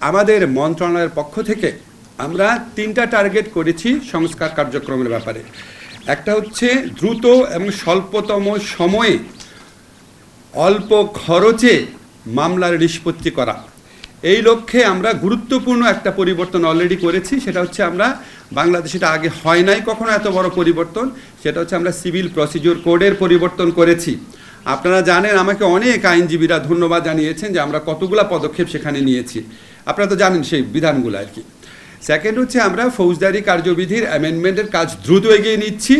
আমাদের মন্ত্রণালয়ের পক্ষ থেকে আমরা 3টা টার্গেট করেছি সংস্কার কার্যক্রমের ব্যাপারে। একটা হচ্ছে দ্রুত এবং স্বল্পতম সময়ে অল্প খরচে মামলার নিষ্পত্তি করা। এই লক্ষ্যে আমরা গুরুত্বপূর্ণ একটা পরিবর্তন অলরেডি করেছি। সেটা হচ্ছে আমরা বাংলাদেশে এটা আগে হয় নাই কখনো এত বড় পরিবর্তন, সেটা হচ্ছে আমরা সিভিল প্রসিডিওর কোডের পরিবর্তন করেছি। আপনারা জানেন, আমাকে অনেক আইনজীবীরা ধন্যবাদ জানিয়েছেন যে আমরা কতগুলো পদক্ষেপ সেখানে নিয়েছি। আপনারা তো জানেন সেই বিধানগুলো আর কি। সেকেন্ড হচ্ছে আমরা ফৌজদারি কার্যবিধির অ্যামেন্ডমেন্টের কাজ দ্রুত এগিয়ে নিচ্ছি।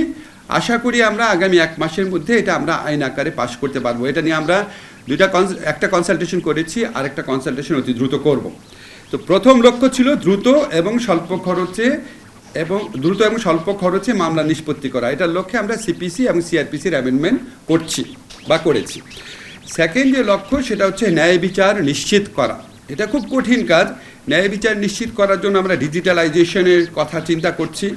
আশা করি আমরা আগামী 1 মাসের মধ্যে এটা আমরা আইন আকারে পাশ করতে পারবো। এটা নিয়ে আমরা একটা কনসালটেশন করেছি, আর একটা কনসালটেশন অতি দ্রুত করব। তো প্রথম লক্ষ্য ছিল দ্রুত এবং স্বল্প খরচে মামলা নিষ্পত্তি করা। এটার লক্ষ্যে আমরা সিপিসি এবং সিআরপিসির অ্যামেন্ডমেন্ট করেছি। সেকেন্ড যে লক্ষ্য সেটা হচ্ছে ন্যায় বিচার নিশ্চিত করা। এটা খুব কঠিন কাজ। ন্যায় বিচার নিশ্চিত করার জন্য আমরা ডিজিটালাইজেশনের কথা চিন্তা করছি।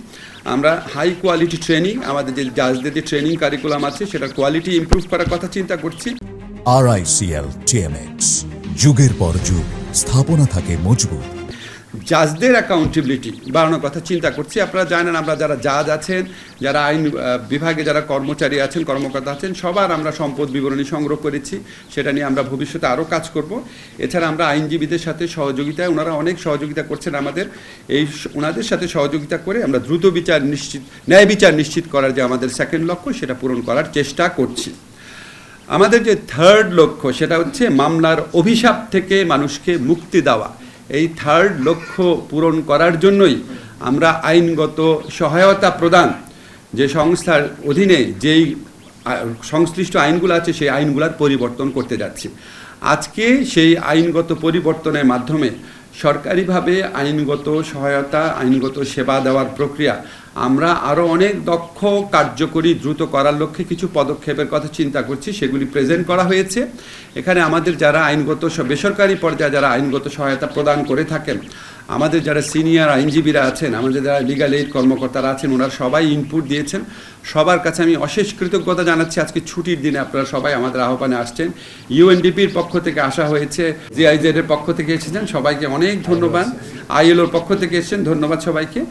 আমরা হাই কোয়ালিটি ট্রেনিং, আমাদের যে জাজদের যে ট্রেনিং কারিকুলাম আছে সেটার কোয়ালিটি ইমপ্রুভ করার কথা চিন্তা করছি। RICL TMX, যুগের পর যুগ স্থাপনা থাকে মজবুত। জাজদের অ্যাকাউন্টেবিলিটি বাড়ানোর কথা চিন্তা করছি। আপনারা জানেন, আমরা যারা জাজ আছেন, যারা আইন বিভাগে যারা কর্মচারী আছেন, কর্মকর্তা আছেন, সবার আমরা সম্পদ বিবরণী সংগ্রহ করেছি। সেটা নিয়ে আমরা ভবিষ্যতে আরও কাজ করব। এছাড়া আমরা আইনজীবীদের সাথে সহযোগিতায়, ওনারা অনেক সহযোগিতা করছেন আমাদের, ওনাদের সাথে সহযোগিতা করে আমরা দ্রুত ন্যায় বিচার নিশ্চিত করার যে আমাদের সেকেন্ড লক্ষ্য সেটা পূরণ করার চেষ্টা করছি। আমাদের যে থার্ড লক্ষ্য সেটা হচ্ছে মামলার অভিশাপ থেকে মানুষকে মুক্তি দেওয়া। এই থার্ড লক্ষ্য পূরণ করার জন্যই আমরা আইনগত সহায়তা প্রদান যে সংস্থার অধীনে যেই সংশ্লিষ্ট আইনগুলো আছে সেই আইনগুলোর পরিবর্তন করতে যাচ্ছি। আজকে সেই আইনগত পরিবর্তনের মাধ্যমে সরকারিভাবে আইনগত সহায়তা, আইনগত সেবা দেওয়ার প্রক্রিয়া আমরা আরও অনেক দক্ষ, কার্যকরী, দ্রুত করার লক্ষ্যে কিছু পদক্ষেপের কথা চিন্তা করছি। সেগুলি প্রেজেন্ট করা হয়েছে। এখানে আমাদের যারা বেসরকারি পর্যায়ে যারা আইনগত সহায়তা প্রদান করে থাকেন, আমাদের যারা সিনিয়র আইনজীবীরা আছেন, আমাদের যারা লিগ্যাল এইড কর্মকর্তারা আছেন, ওনারা সবাই ইনপুট দিয়েছেন। সবার কাছে আমি অশেষ কৃতজ্ঞতা জানাচ্ছি। আজকে ছুটির দিনে আপনারা সবাই আমাদের আহ্বানে আসছেন। UNDPর পক্ষ থেকে আসা হয়েছে, GIZ এর পক্ষ থেকে এসেছেন, সবাইকে অনেক ধন্যবাদ। ILOর পক্ষ থেকে এসেছেন, ধন্যবাদ সবাইকে।